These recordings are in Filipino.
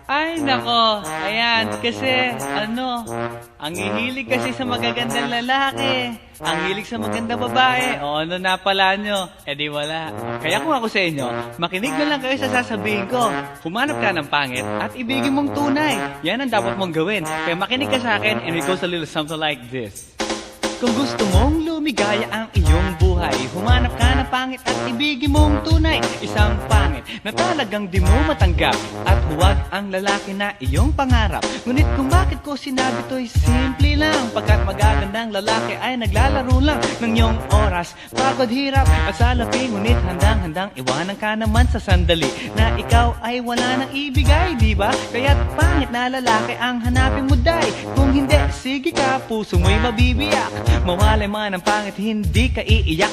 Ay, nako. Ayan, kasi, ang hihilig kasi sa magagandang lalaki. Ang hilig sa magandang babae. O, ano na pala nyo? Eh di wala. Kaya kung ako sa inyo, makinig na lang kayo sa sasabihin ko. Humanap ka ng pangit at ibigin mong tunay. Yan ang dapat mong gawin. Kaya makinig ka sa akin and it goes a little something like this. Kung gusto mong lumigaya ang iyong buhay, humanap ka ng pangit at ibigin mong tunay. Isang pangit na talagang di mo matanggap, at huwag ang lalaki na iyong pangarap. Ngunit kung bakit ko sinabi to'y simple lang, pagkat magagandang lalaki ay naglalaro lang ng iyong oras, pagod, hirap at salapi. Ngunit handang-handang iwanan ka naman sa sandali na ikaw ay wala nang ibigay, di ba? Kaya't pangit na lalaki ang hanapin mo, day. Kung hindi, sige ka, puso mo'y mabibiyak. Mawalay man ang pangit, hindi ka iiyak.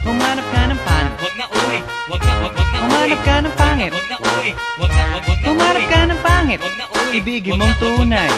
Humanap ka ng pangit. Wag na uy, wag na Humanap ka ng pangit. Wag na uy, wag na Humanap ka ng pangit. Wag na uy, Ibigin mong tunay.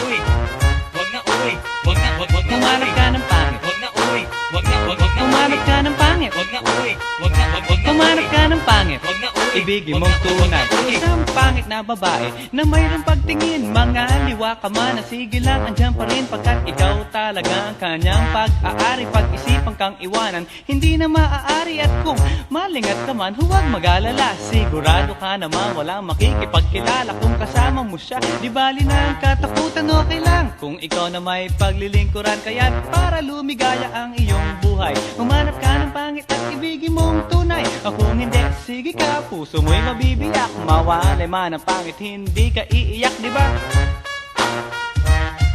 Wag na uy, wag na Humanap ka ng pangit. Wag na uy, wag na Humanap ka ng pangit. Wag na uy, wag na Humanap ka ng pangit. Wag na uy, Ibigin mong tunay. Isang pangit na babae na mayroong pagtingin, mga liwa ka man, na sige lang, andyan pa rin, pagkat ikaw talaga ang kanyang pag-aari. Pag-isipan kang iwanan, hindi na maaari. At kung malingat ka man, huwag mag-alala. Sigurado ka naman walang makikipagkilala kung kasama mo siya. Di bali na ang katakutan, okay lang kung ikaw na may paglilingkuran. Kaya't para lumigaya ang iyong buhay, humanap ka ng pangit at ibigin mong tunay. Kung hindi, sige ka, puso mo'y mabibiyak. Mawalay man ang pangit, hindi ka iiyak, di ba?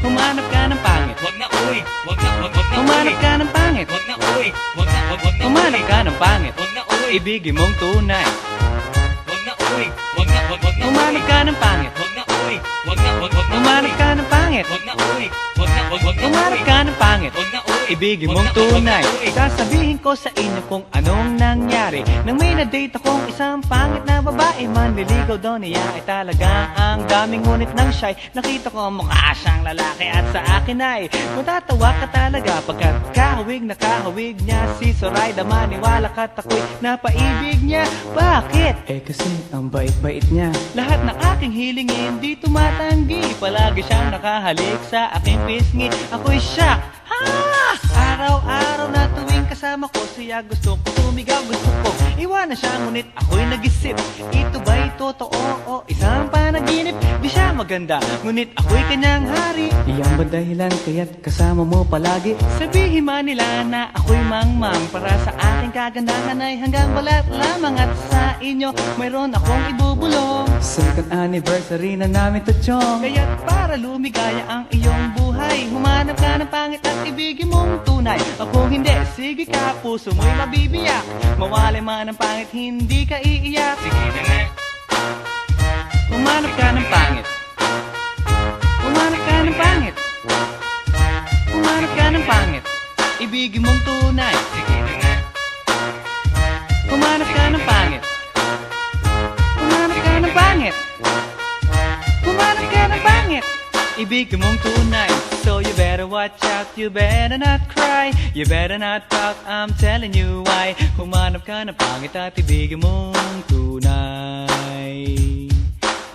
Humanap ka ng pangit. Wag na uy, wag na Humanap ka ng pangit. Wag na uy, wag na Humanap ka ng pangit. Wag na uy, Ibigin mong tunay. wag na uy, wag na Humanap ka ng pangit. Wag na uy, wag na Humanap ka ng pangit. Wag na uy, wag na Humanap ka ng pangit. Wag na uy, Ibigin mong tunay. Sasabihin ko sa inyo kung anong nangyari nang may na-date akong isang pangit na babae. Manliligaw daw niya ay talaga ang daming, ngunit nang shy, nakita ko mukha siyang lalaki at sa akin ay matatawa ka talaga, pagkat kahawig na kahawig niya si Zoraida. Maniwala ka't ako'y napaibig niya. Bakit? Eh kasi ang bait-bait niya. Lahat ng aking hilingin di tumatanggi, palagi siyang nakahalik sa aking pisngi. Ako'y shock. Araw-araw na tuwing kasama ko siya, gusto ko sumigaw, gusto ko iwanan siya. Ngunit ako'y nag-isip, ito ba'y totoo o isang panaginip? Di siya maganda, ngunit ako'y kanyang hari. Iyan ba dahilan kaya't kasama mo palagi? Sabihin man nila na ako'y mangmang, para sa aking kagandahan ay hanggang balat lamang. At sa inyo mayroon akong ibubulong. Second anniversary na namin to, chong. Kaya't para lumigaya ang iyong buhay, humanap ka ng pangit at ibigin mong tunay. Kung hindi, sige ka, puso mo'y mabibiyak. Mawalay man ang pangit, hindi ka iiyak. sige na nga. Humanap ka ng pangit. Humanap ka ng pangit. Humanap ka ng pangit. Ibigin mong tunay. Sige na nga. Humanap ka ng pangit. Humanap ka ng pangit. Humanap ka ng pangit. Ibigin mong tunay. So you better watch out, you better not cry, you better not talk, I'm telling you why. Humanap ka ng pangit at ibigin mong tunay.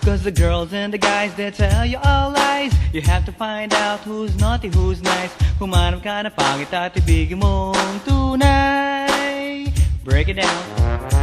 Cause the girls and the guys, they tell you all lies. You have to find out who's naughty, who's nice. Humanap ka ng pangit at ibigin mong tunay. Break it down.